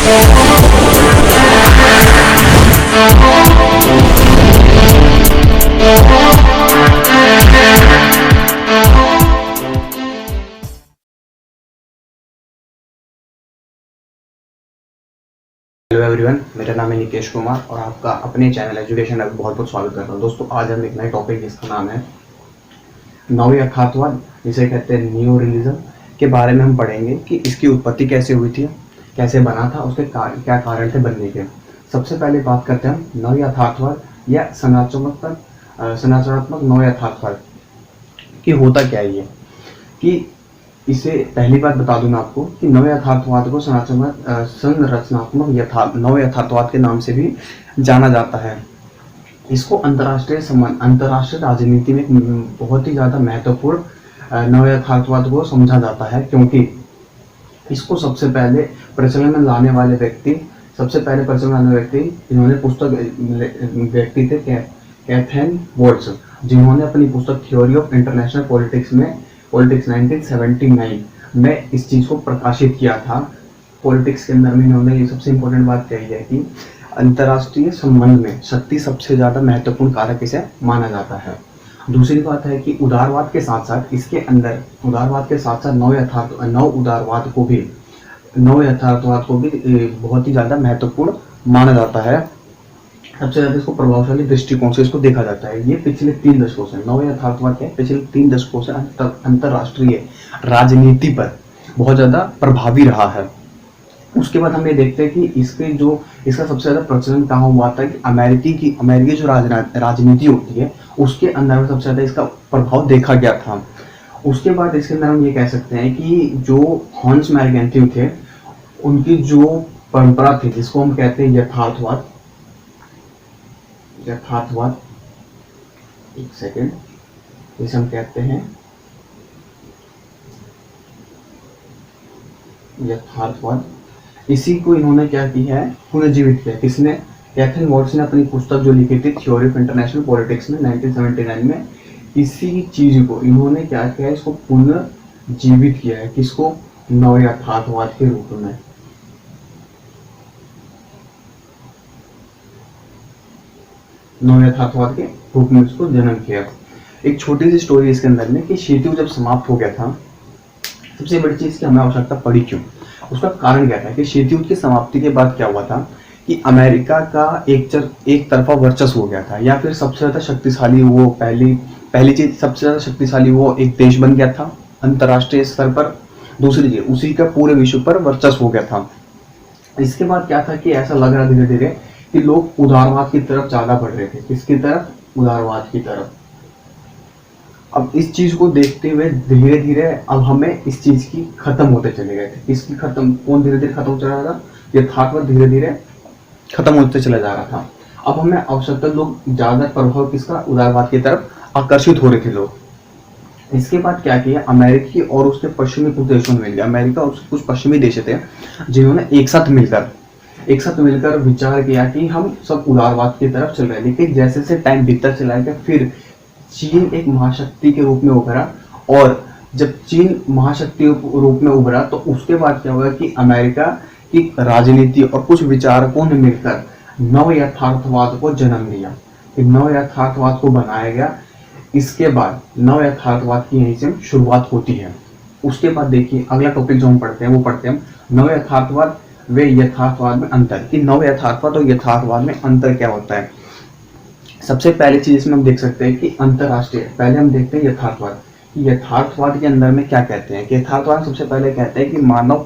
Hello everyone, मेरा नाम है निकेश कुमार और आपका अपने चैनल एजुकेशन में बहुत बहुत स्वागत करता हूँ। दोस्तों, आज हम एक नए टॉपिक जिसका नाम है नव यथार्थवाद, जिसे कहते हैं न्यू रियलिज्म, के बारे में हम पढ़ेंगे कि इसकी उत्पत्ति कैसे हुई थी, कैसे बना था, उसके क्या कारण थे बनने के। सबसे पहले बात करते हैं हम नव यथार्थवाद या संरचनात्मक नव यथार्थवाद कि होता क्या है ये। कि इसे पहली बात बता दूं मैं आपको कि नव यथार्थवाद को संरचनात्मक नव यथार्थवाद के नाम से भी जाना जाता है। इसको अंतर्राष्ट्रीय राजनीति में बहुत ही ज़्यादा महत्वपूर्ण नव यथार्थवाद को समझा जाता है, क्योंकि इसको सबसे पहले प्रचलन में लाने वाले व्यक्ति इन्होंने व्यक्ति थे कैथरीन वॉल्स, जिन्होंने अपनी पुस्तक थ्योरी ऑफ इंटरनेशनल पॉलिटिक्स 1979 में इस चीज़ को प्रकाशित किया था। पॉलिटिक्स के अंदर में इन्होंने ये सबसे इम्पोर्टेंट बात कही है कि अंतर्राष्ट्रीय संबंध में शक्ति सबसे ज़्यादा महत्वपूर्ण कारक इसे माना जाता है। दूसरी बात है कि उदारवाद के साथ साथ नव यथार्थवाद को भी बहुत ही ज़्यादा महत्वपूर्ण माना जाता है। सबसे ज़्यादा इसको प्रभावशाली दृष्टिकोण से इसको देखा जाता है। ये पिछले 3 दशकों से नव यथार्थवाद के पिछले 3 दशकों से अंतर्राष्ट्रीय राजनीति पर बहुत ज़्यादा प्रभावी रहा है। उसके बाद हम ये देखते हैं कि इसका सबसे ज़्यादा प्रचलन कहाँ हुआ था कि अमेरिकी जो राजनीति होती है उसके अंदर में सबसे ज़्यादा इसका प्रभाव देखा गया था। उसके बाद इसके अंदर हम ये कह सकते हैं कि जो हॉन्स मैगेंथ्यू थे, उनकी जो परंपरा थी जिसको हम कहते हैं यथार्थवाद, एक सेकेंड, इसे हम कहते हैं यथार्थवाद। इसी को इन्होंने क्या किया है, पुनर्जीवित किया। किसने? कैथरीन वॉल्स ने अपनी पुस्तक जो लिखी थी थ्योरी ऑफ इंटरनेशनल पॉलिटिक्स में 1979 में इसी चीज को इन्होंने क्या किया है, इसको पुनर्जीवित किया है। किसको? नव यथार्थवाद के रूप में। नव यथार्थवाद के रूप में इसको जन्म किया। एक छोटी सी स्टोरी इसके अंदर में कि शीतयुग जब समाप्त हो गया था, सबसे बड़ी चीज की हमें आवश्यकता पड़ी क्यों, उसका कारण क्या था कि शीतयुग की समाप्ति के बाद क्या हुआ था कि अमेरिका का एक तरफा वर्चस्व हो गया था, या फिर सबसे ज्यादा शक्तिशाली वो पहली चीज सबसे ज्यादा शक्तिशाली वो एक देश बन गया था अंतर्राष्ट्रीय स्तर पर। दूसरी चीज उसी का पूरे विश्व पर वर्चस्व हो गया था। इसके बाद क्या था कि ऐसा लग रहा धीरे धीरे कि लोग उदारवाद की तरफ ज्यादा बढ़ रहे थे। किसकी तरफ? उदारवाद की तरफ। अब इस चीज को देखते हुए धीरे धीरे अब हमें इस चीज की खत्म होते चले गए थे। इसकी कौन धीरे धीरे खत्म हो चला रहा था? यथार्थवाद धीरे धीरे खत्म होते चला जा रहा था। अब हमें आवश्यकता, लोग ज्यादा प्रभाव किसका? उदारवाद की तरफ आकर्षित हो रहे थे लोग। इसके बाद क्या किया, अमेरिकी और उसके पश्चिमी कुछ देशों में मिल गया। अमेरिका और उसके कुछ पश्चिमी देश थे जिन्होंने एक साथ मिलकर विचार किया कि हम सब उदारवाद की तरफ चल रहे हैं। लेकिन जैसे जैसे टाइम बीतता चला गया, फिर चीन एक महाशक्ति के रूप में उभरा, और जब चीन महाशक्ति रूप में उभरा तो उसके बाद क्या हुआ कि अमेरिका की राजनीति और कुछ विचारकों ने मिलकर नव यथार्थवाद को जन्म दिया। नव यथार्थवाद को बनाया गया। इसके बाद नव यथार्थवाद की यहीं से शुरुआत होती है। उसके बाद देखिए अगला टॉपिक जो हम पढ़ते हैं नव यथार्थवाद व यथार्थवाद में अंतर, कि नव यथार्थवाद और यथार्थवाद में अंतर क्या होता है। सबसे पहले चीज इसमें हम देख सकते हैं कि अंतरराष्ट्रीय, पहले हम देखते हैं यथार्थवाद। यथार्थवाद के अंदर में क्या कहते हैं कि यथार्थवाद सबसे पहले कहते हैं कि मानव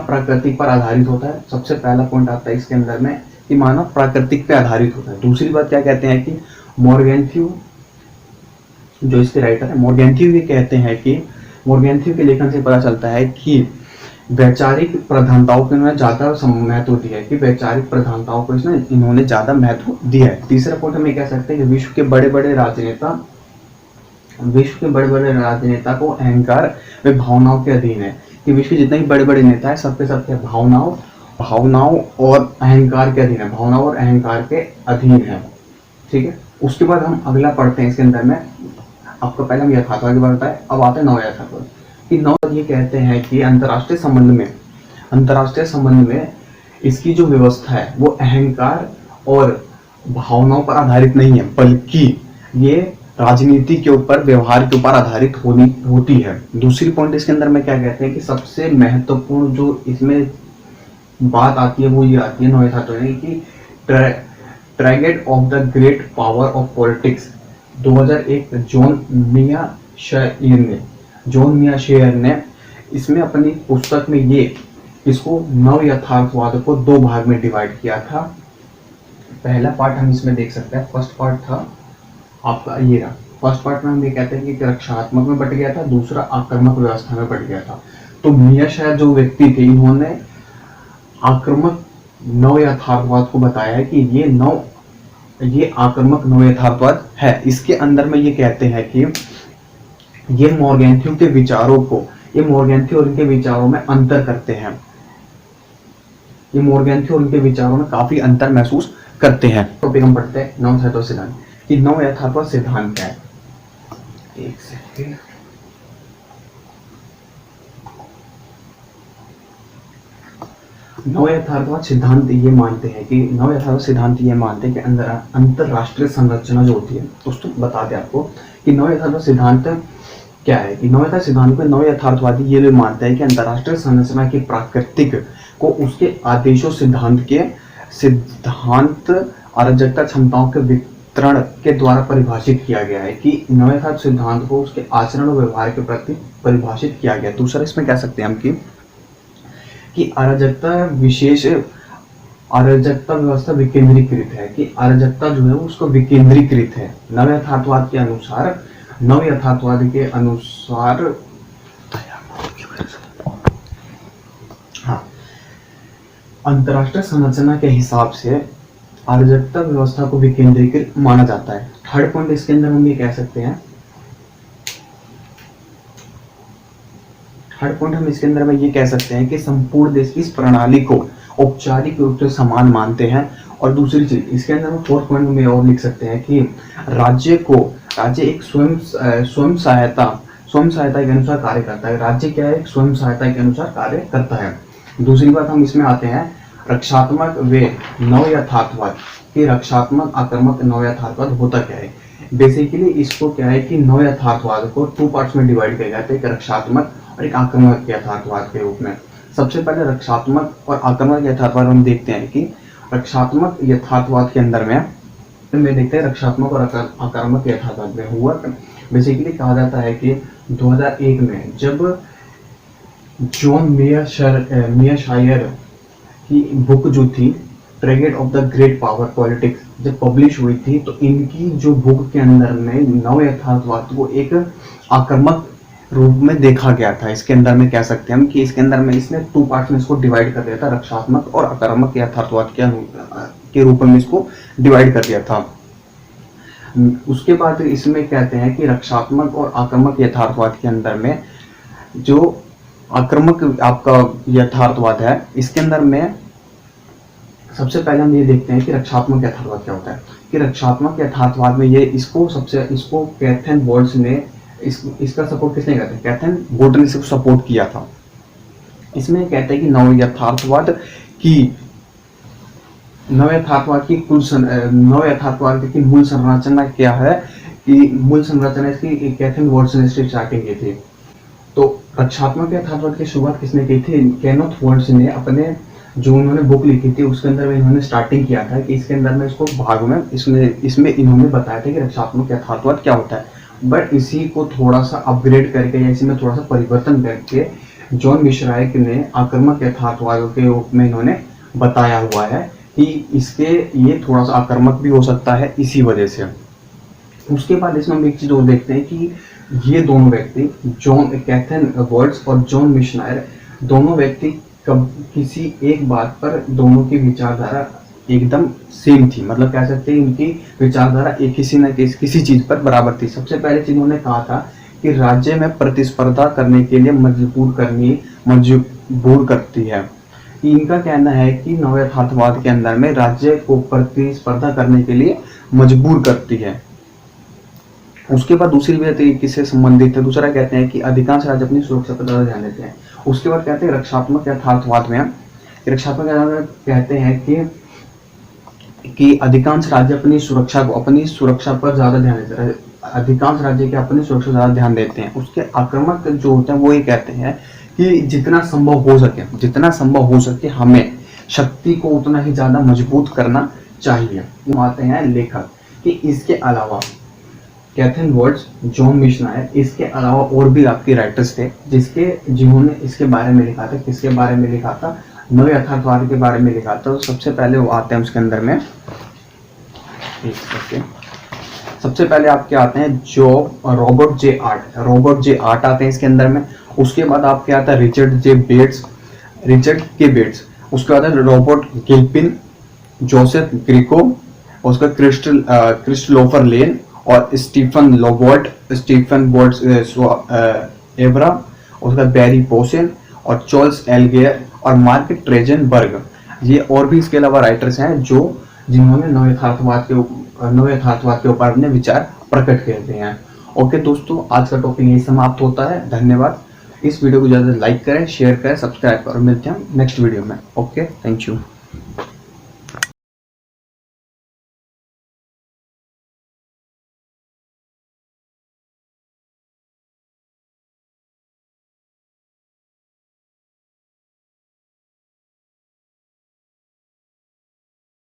प्रकृति पर आधारित होता है। सबसे पहला पॉइंट आता है इसके अंदर में कि मानव प्राकृतिक पे आधारित होता है। दूसरी बात क्या कहते हैं कि मॉर्गेंथ्यू, जो इसके राइटर है मॉर्गेंथ्यू, ये कहते हैं कि मॉर्गेंथ्यू के लेखन से पता चलता है कि वैचारिक प्रधानताओं को इन्होंने ज्यादा महत्व दिया है, कि वैचारिक प्रधानताओं को इन्होंने ज्यादा महत्व दिया है। तीसरा पॉइंट हम ये कह सकते हैं कि विश्व के बड़े बड़े राजनेता को अहंकार व भावनाओं के अधीन है, कि विश्व के जितने भी बड़े बड़े नेता है सबके भावनाओं और अहंकार के अधीन है, भावनाओं और अहंकार के अधीन है। ठीक है। उसके बाद हम अगला पढ़ते हैं इसके अंदर में, आपको पहले हम यथार्थवाद की बात बताए, अब आते हैं नव यथार्थवाद। कि नव ये कहते हैं कि अंतर्राष्ट्रीय संबंध में अंतर्राष्ट्रीय संबंध में इसकी जो व्यवस्था है वो अहंकार और भावनाओं पर आधारित नहीं है, बल्कि ये राजनीति के ऊपर, व्यवहार के ऊपर आधारित होती है। दूसरी पॉइंट इसके अंदर में क्या कहते हैं कि सबसे महत्वपूर्ण जो इसमें बात आती है वो ये आती है नौ यथार्थवाद की tragedy of the great power of politics. 2001 John Mearsheimer ने इसमें अपनी पुस्तक में ये इसको नव यथार्थवाद को दो भाग में डिवाइड किया था। पहला पार्ट हम इसमें देख सकते हैं, फर्स्ट पार्ट था आपका ये रहा। फर्स्ट पार्ट में हम ये कहते हैं कि रक्षात्मक में बट गया था, दूसरा आक्रामक व्यवस्था में बट गया था। तो मिया शेयर जो व्यक्ति थे, इन्होंने आक्रामक नव यथार्थवाद को बताया है कि ये आक्रामक नव यथार्थवाद है। इसके अंदर में ये कहते हैं कि ये मॉर्गेंथियो के विचारों को, ये मॉर्गेंथियो और इनके विचारों में अंतर करते हैं, ये मॉर्गेंथियो और इनके विचारों में काफी अंतर महसूस करते हैं। टॉपिक हम पढ़ते हैं नव यथार्थवाद सिद्धांत कि नव यथार्थवाद सिद्धांत क्या है। एक सेकंड, नव यथार्थवाद सिद्धांत ये मानते हैं कि अंतरराष्ट्रीय संरचना जो होती है, दोस्तों बता दें आपको कि नव यथार्थवाद सिद्धांत क्या है। कि नव यथार्थवाद सिद्धांत में नव यथार्थवादी ये भी मानते हैं कि अंतरराष्ट्रीय संरचना की प्राकृतिक को उसके आदेशों सिद्धांत अराजकता क्षमताओं के वितरण के द्वारा परिभाषित किया गया है। कि नव यथार्थ सिद्धांत को उसके आचरण और व्यवहार के प्रति परिभाषित किया गया। दूसरा इसमें कह सकते हैं हम कि अराजकता व्यवस्था विकेंद्रीकृत है, कि अराजकता जो है वो उसको विकेंद्रीकृत है। नव यथार्थवाद के अनुसार हाँ, अंतरराष्ट्रीय संरचना के हिसाब से अराजकता व्यवस्था को विकेंद्रीकृत माना जाता है। थर्ड पॉइंट इसके अंदर हम ये कह सकते हैं, कि संपूर्ण देश इस प्रणाली को औपचारिक रूप से समान मानते हैं। और दूसरी चीज इसके अंदर हम फोर्थ पॉइंट में और लिख सकते हैं कि राज्य एक स्वयं सहायता के अनुसार कार्य करता है। राज्य क्या है, स्वयं सहायता के अनुसार कार्य करता है। दूसरी बात हम इसमें आते हैं रक्षात्मक व नव यथार्थवाद। कि रक्षात्मक आक्रामक नव यथार्थवाद होता क्या है। बेसिकली इसको क्या है कि नव यथार्थवाद को टू पार्ट्स में डिवाइड किया जाता है, एक रक्षात्मक और एक आक्रामक यथार्थवाद के रूप में। सबसे पहले रक्षात्मक और आक्रामक यथार्थवाद हम देखते हैं कि रक्षात्मक यथार्थवाद के अंदर में देखते हैं रक्षात्मक और आक्रामक यथार्थवाद में हुआ बेसिकली कहा जाता है कि 2001 में जब जॉन मिया शायर की बुक जो थी tragedy of the great power politics जब पब्लिश हुई थी, तो इनकी जो बुक के अंदर में नव यथार्थवाद को एक आक्रामक रूप में देखा गया था। इसके अंदर में कह सकते हैं हम कि इसके अंदर में इसने टू पार्ट में इसको डिवाइड कर दिया था, रक्षात्मक और आक्रामक यथार्थवाद के रूप में इसको डिवाइड कर दिया था। उसके बाद इसमें कहते हैं कि रक्षात्मक और आक्रामक यथार्थवाद के अंदर में जो आक्रामक आपका यथार्थवाद है, इसके अंदर में सबसे पहले हम ये देखते हैं कि रक्षात्मक यथार्थवाद क्या होता है। कि रक्षात्मक यथार्थवाद में इसको कैथन वॉल्स ने इसका सपोर्ट किसने किया था, कैथन वॉल्स ने इसको सपोर्ट किया था। इसमें कहते हैं कि नव यथार्थवाद की मूल संरचना क्या है। कि मूल संरचना इसकी कैथन वॉल्स ने स्टार्टिंग की थी। तो रक्षात्मक यथार्थवाद की शुरुआत किसने की थी, केनेथ वॉल्स ने अपने जो उन्होंने बुक लिखी थी उसके अंदर में इन्होंने स्टार्टिंग किया था कि इसके अंदर में इसको भाग में इसमें इन्होंने बताया था कि रक्षात्मक यथार्थवाद क्या होता है। बट इसी को थोड़ा सा अपग्रेड करके या इसी में थोड़ा सा परिवर्तन करके जॉन मिशराइक ने आक्रामक यथार्थवाद के रूप में इन्होंने बताया हुआ है कि ये थोड़ा सा आक्रामक भी हो सकता है इसी वजह से। उसके बाद इसमें हम एक चीज और देखते हैं कि ये दोनों व्यक्ति कैथन वॉल्स और जॉन मिशनायर दोनों व्यक्ति किसी एक बात पर दोनों की विचारधारा एकदम सेम थी। मतलब कह सकते हैं इनकी विचारधारा एक किसी चीज पर बराबर थी। सबसे पहले चीज उन्होंने कहा था कि राज्य में प्रतिस्पर्धा करने के लिए मजबूर करती है। इनका कहना है कि नव यथार्थवाद के अंदर में राज्य को प्रतिस्पर्धा करने के लिए मजबूर करती है। उसके बाद दूसरी बात किससे संबंधित है, दूसरा कहते हैं कि अधिकांश राज्य अपनी सुरक्षा पर ज्यादा ध्यान देते हैं उसके बाद कहते हैं रक्षात्मक यथार्थवाद में, रक्षात्मक यथार्थवाद कहते हैं कि अधिकांश राज्य अपनी सुरक्षा पर ज्यादा ध्यान देते हैं, अधिकांश राज्य के अपनी सुरक्षा ज्यादा ध्यान देते हैं। उसके आक्रामक जो होते हैं वो ये कहते हैं कि जितना संभव हो सके हमें शक्ति को उतना ही ज्यादा मजबूत करना चाहिए। वो आते हैं लेखक कि इसके अलावा कैथरीन वर्ड्स, जॉन मिशनायर, इसके अलावा और भी आपके राइटर्स थे जिन्होंने इसके बारे में लिखा था। किसके बारे में लिखा था? नव यथार्थवाद के बारे में लिखा था। तो सबसे पहले वो आते हैं उसके अंदर में, सबसे पहले आपके आते हैं जो रॉबर्ट जे आर्ट आते हैं इसके अंदर में। उसके बाद आपके आता है रिचर्ड के बेट्स। उसके बाद रॉबर्ट गिल्पिन, जोसेफ ग्रीको, उसका क्रिस्टोफर लेन और स्टीफन बोल्ट एब्रा, उसका बैरी पोसेन और चार्ल्स एल्गेयर और मार्क ट्रेजनबर्ग। ये और भी इसके अलावा राइटर्स हैं जिन्होंने नव यथार्थवाद के ऊपर अपने विचार प्रकट करते हैं। ओके दोस्तों, आज का टॉपिक यही समाप्त होता है। धन्यवाद। इस वीडियो को ज़्यादा लाइक करें, शेयर करें, सब्सक्राइब करें। मिलते हैं नेक्स्ट वीडियो में। Okay, thank you.